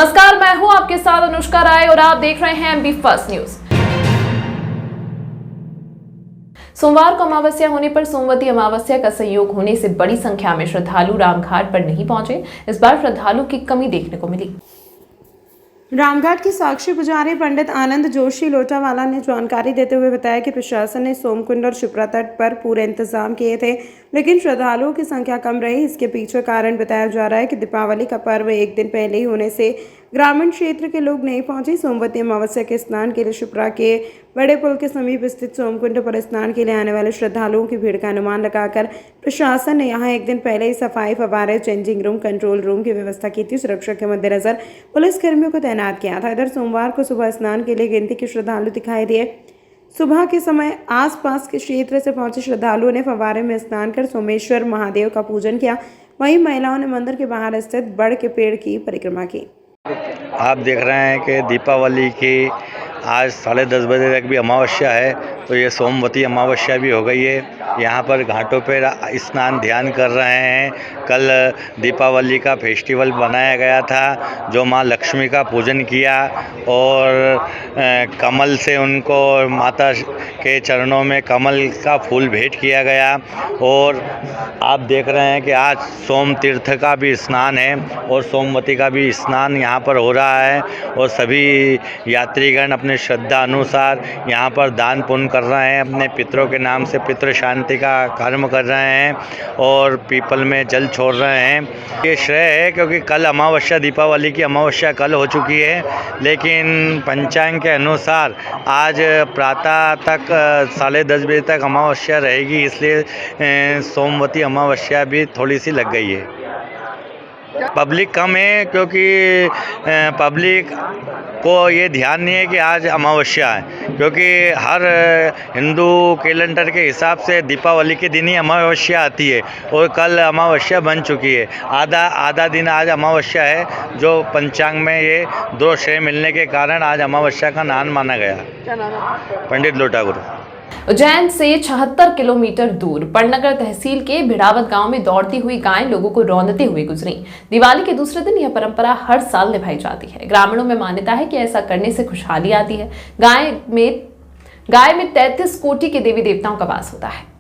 नमस्कार, मैं हूं आपके साथ अनुष्का राय और आप देख रहे हैं एमबी फर्स्ट न्यूज। सोमवार को अमावस्या होने पर सोमवती अमावस्या का संयोग होने से बड़ी संख्या में श्रद्धालु रामघाट पर नहीं पहुंचे। इस बार श्रद्धालुओं की कमी देखने को मिली। रामघाट के साक्षी पुजारी पंडित आनंद जोशी लोटावाला ने जानकारी देते हुए बताया कि प्रशासन ने सोमकुंड और शिप्रा तट पर पूरे इंतजाम किए थे, लेकिन श्रद्धालुओं की संख्या कम रही। इसके पीछे कारण बताया जा रहा है कि दीपावली का पर्व एक दिन पहले ही होने से ग्रामीण क्षेत्र के लोग नहीं पहुंचे। सोमवती अमावस्या के स्नान के लिए शिप्रा के बड़े पुल के समीप स्थित सोमकुंड पर स्नान के लिए आने वाले श्रद्धालुओं की भीड़ का अनुमान लगाकर प्रशासन ने यहां एक दिन पहले ही सफाई, फव्वारे, चेंजिंग रूम, कंट्रोल रूम की व्यवस्था की थी। सुरक्षा के मद्देनजर पुलिसकर्मियों को तैनात किया था। इधर सोमवार को सुबह स्नान के लिए गिनती के श्रद्धालु दिखाई दिए। सुबह के समय आसपास के क्षेत्र से पहुंचे श्रद्धालुओं ने फव्वारे में स्नान कर सोमेश्वर महादेव का पूजन किया। वहीं महिलाओं ने मंदिर के बाहर स्थित बड़ के पेड़ की परिक्रमा की। आप देख रहे हैं कि दीपावली की आज 10:30 बजे तक भी अमावस्या है, तो ये सोमवती अमावस्या भी हो गई है। यहाँ पर घाटों पर स्नान ध्यान कर रहे हैं। कल दीपावली का फेस्टिवल बनाया गया था, जो माँ लक्ष्मी का पूजन किया और कमल से उनको माता के चरणों में कमल का फूल भेंट किया गया। और आप देख रहे हैं कि आज सोम तीर्थ का भी स्नान है और सोमवती का भी स्नान यहाँ पर हो रहा है और सभी यात्रीगण अपने श्रद्धा अनुसार यहाँ पर दान पुण्य कर रहे हैं। अपने पितरों के नाम से पितृ शांति का कर्म कर रहे हैं और पीपल में जल छोड़ रहे हैं। ये श्रेय है क्योंकि कल अमावस्या, दीपावली की अमावस्या कल हो चुकी है, लेकिन पंचांग के अनुसार आज प्रातः तक 10:30 बजे तक अमावस्या रहेगी, इसलिए सोमवती अमावस्या भी थोड़ी सी लग गई है। पब्लिक कम है क्योंकि पब्लिक को ये ध्यान नहीं है कि आज अमावस्या है, क्योंकि हर हिंदू कैलेंडर के हिसाब से दीपावली के दिन ही अमावस्या आती है और कल अमावस्या बन चुकी है। आधा दिन आज अमावस्या है, जो पंचांग में ये 2 श्रेय मिलने के कारण आज अमावस्या का नाम माना गया। पंडित लोटागुरु। उज्जैन से 76 किलोमीटर दूर पड़नगर तहसील के भिड़ावत गांव में दौड़ती हुई गाय लोगों को रौंदते हुए गुजरी। दिवाली के दूसरे दिन यह परंपरा हर साल निभाई जाती है। ग्रामीणों में मान्यता है कि ऐसा करने से खुशहाली आती है। गाय में 33 कोटि के देवी देवताओं का वास होता है।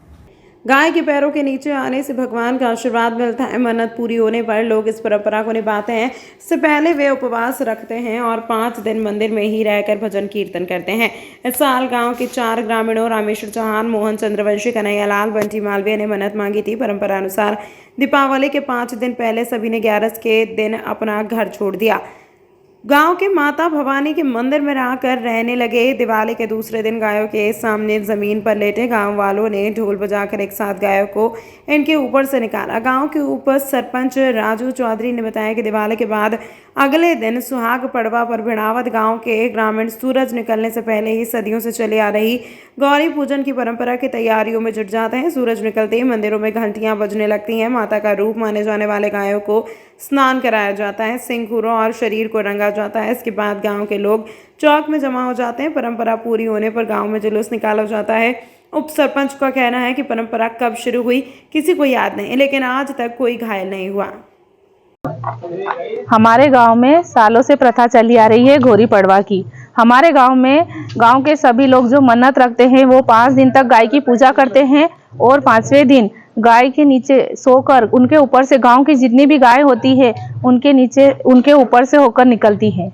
गाय के पैरों के नीचे आने से भगवान का आशीर्वाद मिलता है। मन्नत पूरी होने पर लोग इस परंपरा को निभाते हैं। इससे पहले वे उपवास रखते हैं और 5 दिन मंदिर में ही रहकर भजन कीर्तन करते हैं। इस साल गांव के 4 ग्रामीणों रामेश्वर चौहान, मोहन चंद्रवंशी, कन्हैयालाल, बंटी मालवीय ने मन्नत मांगी थी। परंपरा अनुसार दीपावली के 5 दिन पहले सभी ने 11 के दिन अपना घर छोड़ दिया। गांव के माता भवानी के मंदिर में रहकर रहने लगे। दिवाली के दूसरे दिन गायों के सामने जमीन पर लेटे गांव वालों ने ढोल बजाकर एक साथ गायों को इनके ऊपर से निकाला। गांव के उप सरपंच राजू चौधरी ने बताया कि दिवाली के बाद अगले दिन सुहाग पड़वा पर भिड़ावत गांव के ग्रामीण सूरज निकलने से पहले ही सदियों से चली आ रही गौरी पूजन की परंपरा की तैयारियों में जुट जाते हैं। सूरज निकलते ही मंदिरों में घंटियां बजने लगती हैं। माता का रूप माने जाने वाले गायों को स्नान कराया जाता है, सिंगूरों और शरीर को रंगा जाता है। इसके बाद गांव के लोग चौक में जमा हो जाते हैं। परंपरा पूरी होने पर गांव में जुलूस निकाला जाता है। उप सरपंच का कहना है कि परंपरा कब शुरू हुई किसी को याद नहीं, लेकिन आज तक कोई घायल नहीं हुआ। हमारे गांव में सालों से प्रथा चली आ रही है घोरी पड़वा की। हमारे गांव में गांव के सभी लोग जो मन्नत रखते हैं वो 5 दिन तक गाय की पूजा करते हैं और 5वें दिन गाय के नीचे सोकर उनके ऊपर से गांव की जितनी भी गाय होती है उनके ऊपर से होकर निकलती है।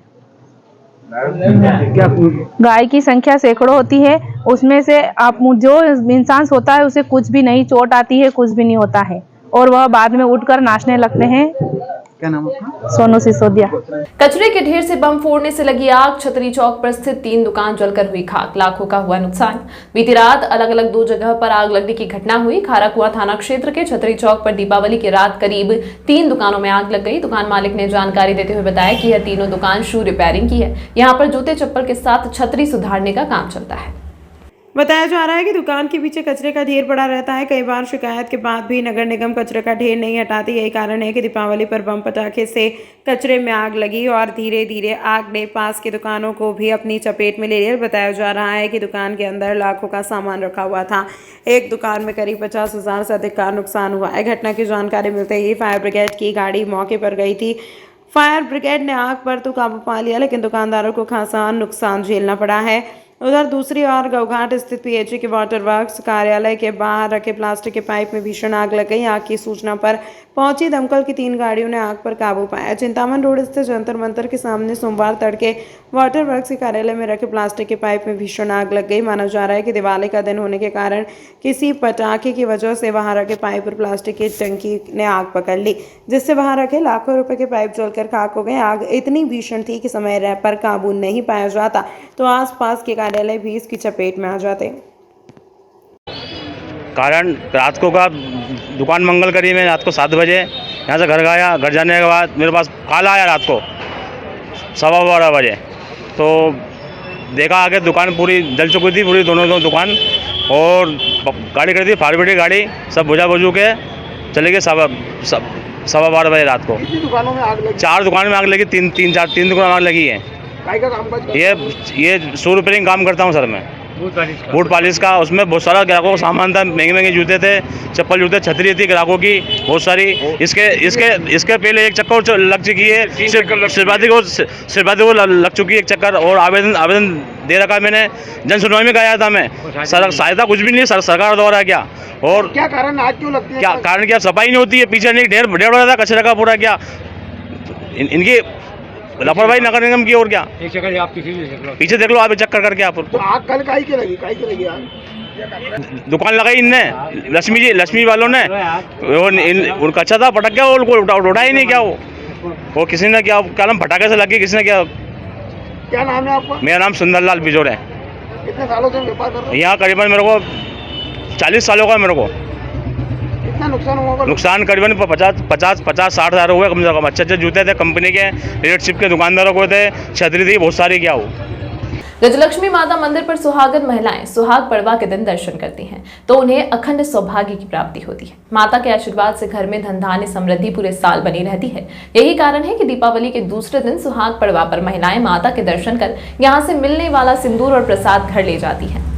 गाय की संख्या सैकड़ों होती है। उसमें से आप जो इंसान सोता है उसे कुछ भी नहीं चोट आती है, कुछ भी नहीं होता है और वह बाद में उठकर नाचने लगते हैं। क्या नाम है? सोनू सिसोदिया। कचरे के ढेर से बम फोड़ने से लगी आग। छतरी चौक पर स्थित 3 दुकान जलकर हुई खाक। लाखों का हुआ नुकसान। बीती रात अलग अलग 2 जगह पर आग लगने की घटना हुई। खाराकुआ थाना क्षेत्र के छतरी चौक पर दीपावली की रात करीब 3 दुकानों में आग लग गई। दुकान मालिक ने जानकारी देते हुए बताया कि यह तीनों दुकान शू रिपेयरिंग की है। यहाँ पर जूते चप्पल के साथ छतरी सुधारने का काम चलता है। बताया जा रहा है कि दुकान के पीछे कचरे का ढेर पड़ा रहता है। कई बार शिकायत के बाद भी नगर निगम कचरे का ढेर नहीं हटाती। यही कारण है कि दीपावली पर बम पटाखे से कचरे में आग लगी और धीरे धीरे आग ने पास की दुकानों को भी अपनी चपेट में ले लिया। बताया जा रहा है कि दुकान के अंदर लाखों का सामान रखा हुआ था। एक दुकान में करीब 50,000 से अधिक का नुकसान हुआ है। घटना की जानकारी मिलते ही फायर ब्रिगेड की गाड़ी मौके पर गई थी। फायर ब्रिगेड ने आग पर तो काबू पा लिया, लेकिन दुकानदारों को खासा नुकसान झेलना पड़ा है। उधर दूसरी ओर गौघाट स्थित पीएचई के वाटर वर्क्स कार्यालय के बाहर रखे प्लास्टिक के पाइप में भीषण आग लग गई। आग की सूचना पर पहुंची दमकल की 3 गाड़ियों ने आग पर काबू पाया। चिंतामन रोड स्थित जंतर मंतर के सामने सोमवार तड़के वाटर वर्क्स के कार्यालय में रखे प्लास्टिक के पाइप में भीषण आग लग गई। माना जा रहा है कि दिवाली का दिन होने के कारण किसी पटाखे की वजह से वहां रखे पाइप और प्लास्टिक की टंकी ने आग पकड़ ली, जिससे वहां रखे लाखों रुपए के पाइप जलकर खाक हो गए। आग इतनी भीषण थी कि समय पर काबू नहीं पाया जाता तो आसपास के कार्यालय भी इसकी चपेट में आ जाते। कारण रात को का दुकान मंगल करी मैं रात को 7 बजे यहाँ से घर गया। घर जाने के बाद मेरे पास कॉल आया रात को 12:15 बजे, तो देखा आगे दुकान पूरी जल चुकी थी, पूरी दोनों दुकान, और गाड़ी खड़ी थी फायर ब्रिगेड गाड़ी, सब बुझा बुझू के चले गए। 12:15 बजे रात को दुकानों में आग लगी, 4 दुकान में आग लगी, 3 दुकान में आग लगी है। काय का काम करते ये शू रिपेयरिंग काम करता हूँ सर मैं, बूट पॉलिश का। उसमें बहुत सारा ग्राहकों का सामान था, महंगे महंगे जूते थे, चप्पल जूते, छतरी थी ग्राहकों की बहुत सारी। इसके पहले एक चक्कर लग चुकी है, सिरबादी को लग चुकी है एक चक्कर, और आवेदन दे रखा है मैंने। जन सुनवाई में गया था मैं, सहायता कुछ भी नहीं, सरकार द्वारा क्या। और क्या कारण आग क्यों लगती है? क्या कारण, क्या सफाई नहीं होती है, पीछे नहीं ढेर बड़ा था कचरे का पूरा, क्या इनकी लापरवाही नगर निगम की। और क्या, एक चक्कर आप पीछे देख लो आप, एक चक्कर करके आप। तो आग कल काहे के लगी आग? दुकान लगाई इनने, लक्ष्मी वालों ने, उनका अच्छा था, पटक गया, उठा ही नहीं क्या वो किसी ने क्या नाम फटाखे से लगी, किसी ने क्या। क्या नाम है आपका? मेरा नाम सुंदरलाल बिजोर है। कितने सालों से व्यापार कर रहे हो? यहाँ करीबन मेरे को 40 सालों का मेरे को। कितना नुकसान हुआ? नुकसान करीबन 50-60 हज़ार हुए कम से कम। अच्छे जूते थे कंपनी के, रेडशिप के दुकानदारों को थे, छतरी थी बहुत सारी, क्या हो। गजलक्ष्मी माता मंदिर पर सुहागन महिलाएं सुहाग पड़वा के दिन दर्शन करती हैं तो उन्हें अखंड सौभाग्य की प्राप्ति होती है। माता के आशीर्वाद से घर में धन धान्य समृद्धि पूरे साल बनी रहती है। यही कारण है कि दीपावली के दूसरे दिन सुहाग पड़वा पर महिलाएं माता के दर्शन कर यहां से मिलने वाला सिंदूर और प्रसाद घर ले जाती हैं।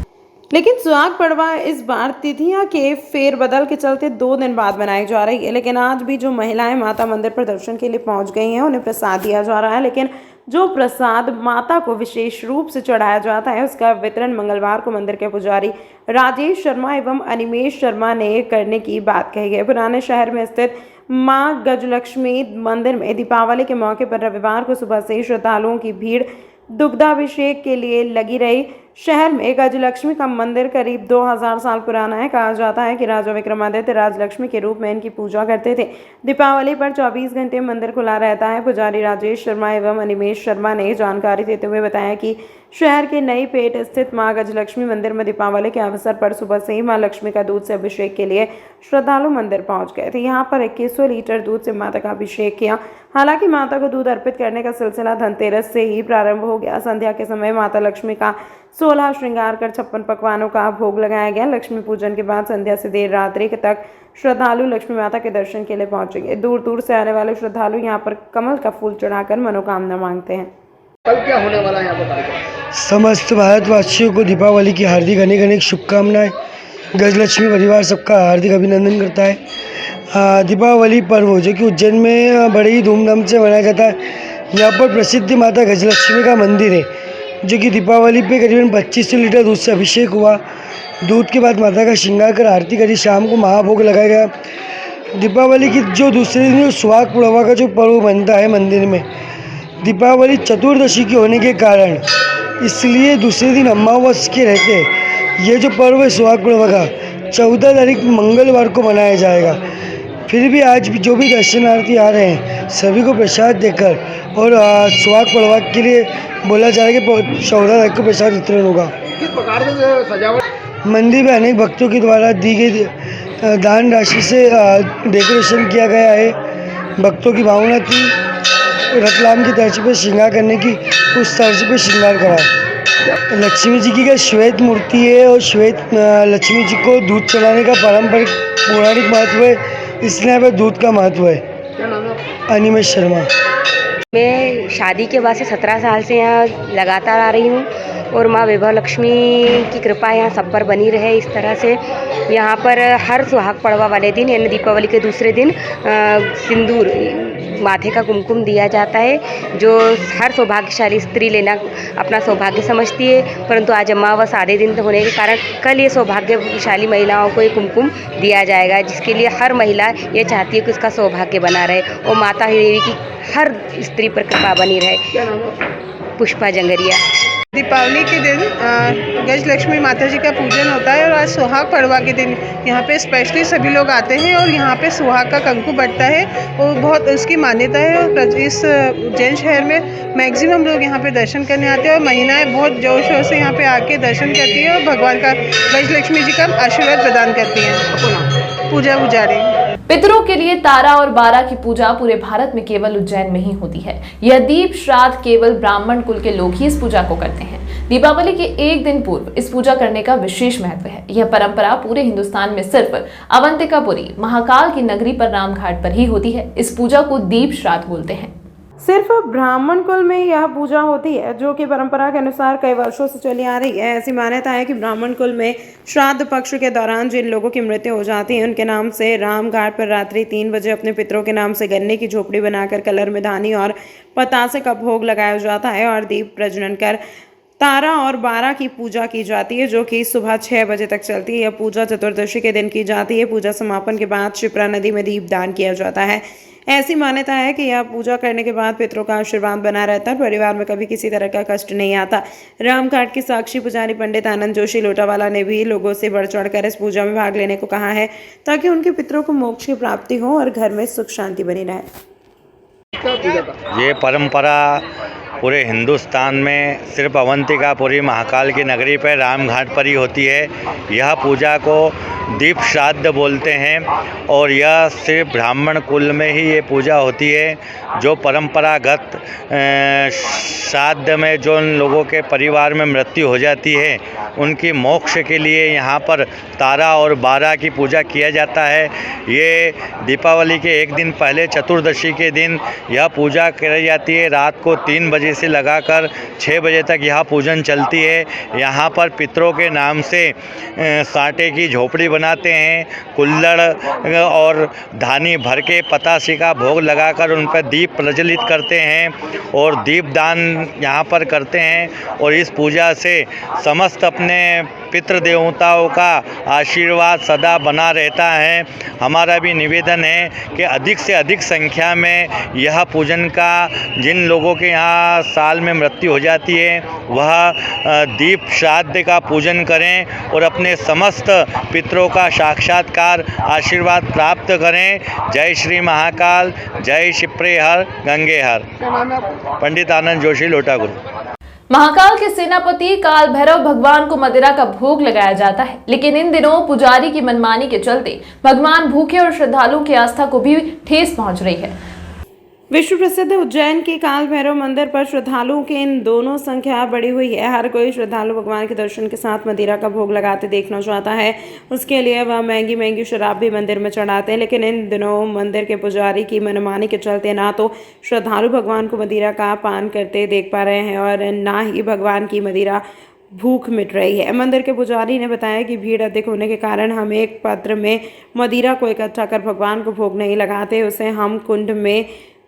लेकिन सुहाग पड़वा इस बार तिथियां के फेरबदल के चलते 2 दिन बाद बनाई जा रही है। लेकिन आज भी जो महिलाएं माता मंदिर पर दर्शन के लिए पहुंच गई हैं उन्हें प्रसाद दिया जा रहा है। लेकिन जो प्रसाद माता को विशेष रूप से चढ़ाया जाता है उसका वितरण मंगलवार को मंदिर के पुजारी राजेश शर्मा एवं अनिमेश शर्मा ने करने की बात कही है। पुराने शहर में स्थित मां गजलक्ष्मी मंदिर में दीपावली के मौके पर रविवार को सुबह से श्रद्धालुओं की भीड़ दुग्धाभिषेक के लिए लगी रही। शहर में गजलक्ष्मी का मंदिर करीब 2000 साल पुराना है। कहा जाता है कि राजा विक्रमादित्य राजलक्ष्मी के रूप में इनकी पूजा करते थे। दीपावली पर 24 घंटे मंदिर खुला रहता है। पुजारी राजेश शर्मा एवं अनिमेश शर्मा ने जानकारी देते हुए बताया कि शहर के नई पेट स्थित मां गजलक्ष्मी मंदिर में दीपावली के अवसर पर सुबह से ही मां लक्ष्मी का दूध से अभिषेक के लिए श्रद्धालु मंदिर पहुंच गए थे। यहाँ पर 2100 लीटर दूध से माता का अभिषेक किया। हालांकि माता को दूध अर्पित करने का सिलसिला धनतेरस से ही प्रारंभ हो गया। संध्या के समय माता लक्ष्मी का 16 श्रृंगार कर 56 पकवानों का भोग लगाया गया। लक्ष्मी पूजन के बाद संध्या से देर रात्रि तक श्रद्धालु लक्ष्मी माता के दर्शन के लिए पहुंचेंगे। दूर दूर से आने वाले श्रद्धालु यहां पर कमल का फूल चढ़ाकर मनोकामना मांगते हैं। कल क्या होने वाला है यहाँ पर? समस्त भारतवासियों को दीपावली की हार्दिक अनेक शुभकामनाएं। गजलक्ष्मी परिवार सबका हार्दिक अभिनंदन करता है। दीपावली पर्व जो कि उज्जैन में बड़े ही धूमधाम से मनाया जाता है। यहाँ पर प्रसिद्ध माता गजलक्ष्मी का मंदिर है जो कि दीपावली पे करीबन 2500 लीटर दूध से अभिषेक हुआ। दूध के बाद माता का श्रृंगार कर आरती करी। शाम को महाभोग लगाया गया। दीपावली की जो दूसरे दिन सुहाग पड़वा का जो पर्व बनता है मंदिर में, दीपावली चतुर्दशी की होने के कारण इसलिए दूसरे दिन अमावस के रहते ये जो पर्व है सुहाग पड़वा का 14 तारीख मंगलवार को मनाया जाएगा। फिर भी आज भी जो भी दर्शनार्थी आ रहे हैं सभी को प्रसाद देकर और सुहाग पड़वा के लिए बोला जा रहा है कि 14 तारीख को प्रसाद वितरण होगा। किस प्रकार से सजावट? मंदिर में अनेक भक्तों के द्वारा दी गई दान राशि से डेकोरेशन किया गया है। भक्तों की भावना थी रतलाम की तर्ज पर श्रृंगार करने की, उस तर्ज पर श्रृंगार करा। लक्ष्मी जी की श्वेत मूर्ति है और श्वेत लक्ष्मी जी को दूध चढ़ाने का पारंपरिक पौराणिक महत्व है, इसलिए यहाँ पर दूध का महत्व है। क्या नाम है? अनिमेश शर्मा। मैं शादी के बाद से 17 साल से यहाँ लगातार आ रही हूँ और माँ वैभव लक्ष्मी की कृपा यहाँ सब पर बनी रहे। इस तरह से यहाँ पर हर सुहाग पड़वा वाले दिन यानी दीपावली के दूसरे दिन सिंदूर माथे का कुमकुम दिया जाता है, जो हर सौभाग्यशाली स्त्री लेना अपना सौभाग्य समझती है। परंतु आज अमावस आधे दिन होने के कारण कल ये सौभाग्यशाली महिलाओं को ये कुमकुम दिया जाएगा, जिसके लिए हर महिला ये चाहती है कि उसका सौभाग्य बना रहे और माता देवी की हर स्त्री पर कृपा बनी रहे। पुष्पा जंगरिया। दीपावली के दिन गज लक्ष्मी माता जी का पूजन होता है और आज सुहाग पड़वा के दिन यहाँ पे स्पेशली सभी लोग आते हैं और यहाँ पे सुहाग का कंकु बढ़ता है और बहुत उसकी मान्यता है। और इस उज्जैन शहर में मैक्सिमम लोग यहाँ पे दर्शन करने आते हैं और महिलाएं बहुत जोर शोर से यहाँ पे आके दर्शन करती हैं और भगवान का गज लक्ष्मी जी का आशीर्वाद प्रदान करती हैं। पूजा पुजारी। पितरों के लिए तारा और बारा की पूजा पूरे भारत में केवल उज्जैन में ही होती है। यह दीप श्राद्ध केवल ब्राह्मण कुल के लोग ही इस पूजा को करते हैं। दीपावली के एक दिन पूर्व इस पूजा करने का विशेष महत्व है। यह परंपरा पूरे हिंदुस्तान में सिर्फ अवंतिकापुरी महाकाल की नगरी पर रामघाट पर ही होती है। इस पूजा को दीप श्राद्ध बोलते हैं। सिर्फ ब्राह्मण कुल में यह पूजा होती है, जो कि परंपरा के अनुसार कई वर्षों से चली आ रही है। ऐसी मान्यता है कि ब्राह्मण कुल में श्राद्ध पक्ष के दौरान जिन लोगों की मृत्यु हो जाती है, उनके नाम से रामघाट पर रात्रि 3 बजे अपने पितरों के नाम से गन्ने की झोपड़ी बनाकर कलर में धानी और पतासे का भोग लगाया जाता है और दीप प्रज्वलन कर तारा और बारा की पूजा की जाती है, जो कि सुबह 6 बजे तक चलती है। यह पूजा चतुर्दशी के दिन की जाती है। पूजा समापन के बाद शिप्रा नदी में दीपदान किया जाता है। ऐसी मान्यता है कि यह पूजा करने के बाद पितरों का आशीर्वाद बना रहता है। परिवार में कभी किसी तरह का कष्ट नहीं आता। रामघाट के साक्षी पुजारी पंडित आनंद जोशी लोटावाला ने भी लोगों से बढ़ चढ़कर इस पूजा में भाग लेने को कहा है, ताकि उनके पितरों को मोक्ष की प्राप्ति हो और घर में सुख शांति बनी रहे। ये परंपरा पूरे हिंदुस्तान में सिर्फ अवंतिकापुरी महाकाल की नगरी पर रामघाट पर ही होती है। यह पूजा को दीप श्राद्ध बोलते हैं और यह सिर्फ ब्राह्मण कुल में ही ये पूजा होती है। जो परंपरागत श्राद्ध में जो उन लोगों के परिवार में मृत्यु हो जाती है, उनकी मोक्ष के लिए यहाँ पर तारा और बारा की पूजा किया जाता है। ये दीपावली के एक दिन पहले चतुर्दशी के दिन यह पूजा करी जाती है। रात को 3 बजे से लगाकर 6 बजे तक यह पूजन चलती है। यहाँ पर पितरों के नाम से साटे की झोपड़ी बनाते हैं, कुल्हड़ और धानी भर के पतासे का भोग लगाकर उन पर दीप प्रज्वलित करते हैं और दीपदान यहाँ पर करते हैं। और इस पूजा से समस्त अपने पितृ देवताओं का आशीर्वाद सदा बना रहता है। हमारा भी निवेदन है कि अधिक से अधिक संख्या में यह पूजन का जिन लोगों के यहाँ साल में मृत्यु हो जाती है, वह दीप श्राद्ध का पूजन करें और अपने समस्त पितरों का साक्षात्कार आशीर्वाद प्राप्त करें। जय श्री महाकाल, जय शिप्रे हर गंगे हर। पंडित आनंद जोशी लोटागुरु। महाकाल के सेनापति काल भैरव भगवान को मदिरा का भोग लगाया जाता है, लेकिन इन दिनों पुजारी की मनमानी के चलते भगवान भूखे और श्रद्धालुओं की आस्था को भी ठेस पहुंच रही है। विश्व प्रसिद्ध उज्जैन के काल भैरव मंदिर पर श्रद्धालुओं की इन दोनों संख्या बढ़ी हुई है। हर कोई श्रद्धालु भगवान के दर्शन के साथ मदिरा का भोग लगाते देखना चाहता है। उसके लिए वह महंगी महंगी शराब भी मंदिर में चढ़ाते हैं, लेकिन इन दिनों मंदिर के पुजारी की मनमानी के चलते ना तो श्रद्धालु भगवान को मदिरा का पान करते देख पा रहे हैं और ना ही भगवान की मदिरा भूख मिट रही है। मंदिर के पुजारी ने बताया कि भीड़ अधिक होने के कारण हम एक पात्र में मदिरा को इकट्ठा कर भगवान को भोग नहीं लगाते, उसे हम कुंड में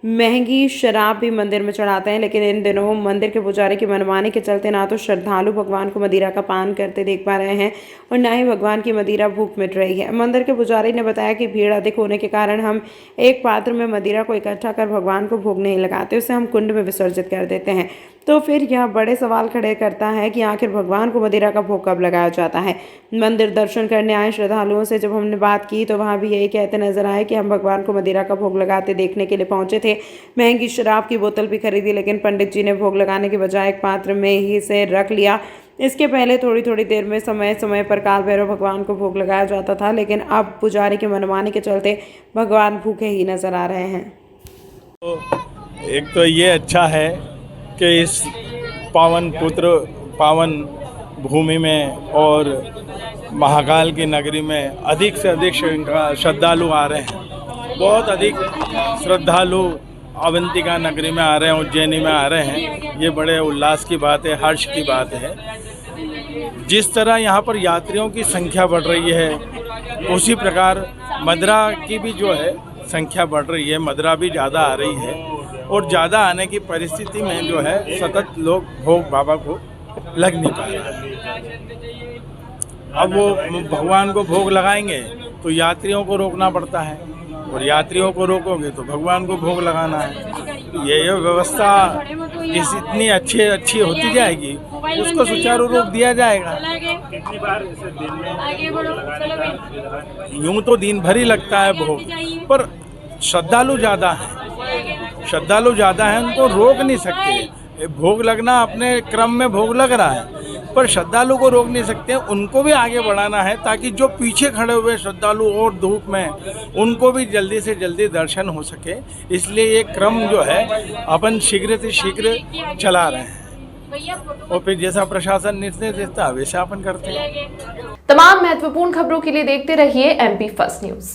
महंगी शराब भी मंदिर में चढ़ाते हैं। लेकिन इन दिनों मंदिर के पुजारी की मनमानी के चलते ना तो श्रद्धालु भगवान को मदिरा का पान करते देख पा रहे हैं और ना ही भगवान की मदिरा भूख मिट रही है। मंदिर के पुजारी ने बताया कि भीड़ अधिक होने के कारण हम एक पात्र में मदिरा को इकट्ठा कर भगवान को भोग नहीं लगाते, उसे हम कुंड में विसर्जित कर देते हैं। तो फिर यह बड़े सवाल खड़े करता है कि आखिर भगवान को मदिरा का भोग कब लगाया जाता है। मंदिर दर्शन करने आए श्रद्धालुओं से जब हमने बात की तो वहाँ भी यही कहते नजर आए कि हम भगवान को मदिरा का भोग लगाते देखने के लिए पहुंचे थे। महंगी शराब की बोतल भी खरीदी, लेकिन पंडित जी ने भोग लगाने के बजाय एक पात्र में ही इसे रख लिया। इसके पहले थोड़ी थोड़ी देर में समय समय पर काल भैरव भगवान को भोग लगाया जाता था, लेकिन अब पुजारी की मनमानी के चलते भगवान भूखे ही नजर आ रहे हैं। तो एक तो ये अच्छा है कि इस पावन भूमि में और महाकाल की नगरी में अधिक से अधिक श्रद्धालु आ रहे हैं। बहुत अधिक श्रद्धालु अवंतिका नगरी में आ रहे हैं, उज्जैनी में आ रहे हैं, ये बड़े उल्लास की बात है, हर्ष की बात है। जिस तरह यहाँ पर यात्रियों की संख्या बढ़ रही है, उसी प्रकार मदिरा की भी जो है संख्या बढ़ रही है, मदिरा भी ज़्यादा आ रही है और ज़्यादा आने की परिस्थिति में जो है सतत लोग भोग बाबा को लग नहीं पा रहे हैं। अब वो भगवान को भोग लगाएंगे तो यात्रियों को रोकना पड़ता है और यात्रियों को रोकोगे तो भगवान को भोग लगाना है। ये व्यवस्था इतनी अच्छी होती जाएगी, उसको सुचारू रूप दिया जाएगा। यूं तो दिन भर ही लगता है भोग, पर श्रद्धालु ज़्यादा हैं, उनको रोक नहीं सकते। भोग लगना अपने क्रम में भोग लग रहा है, पर श्रद्धालु को रोक नहीं सकते, उनको भी आगे बढ़ाना है ताकि जो पीछे खड़े हुए श्रद्धालु और धूप में, उनको भी जल्दी से जल्दी दर्शन हो सके। इसलिए ये क्रम जो है अपन शीघ्र से शीघ्र चला रहे हैं और फिर जैसा प्रशासन निर्देश देता है वैसा अपन करते हैं। तमाम महत्वपूर्ण खबरों के लिए देखते रहिए MP फर्स्ट न्यूज।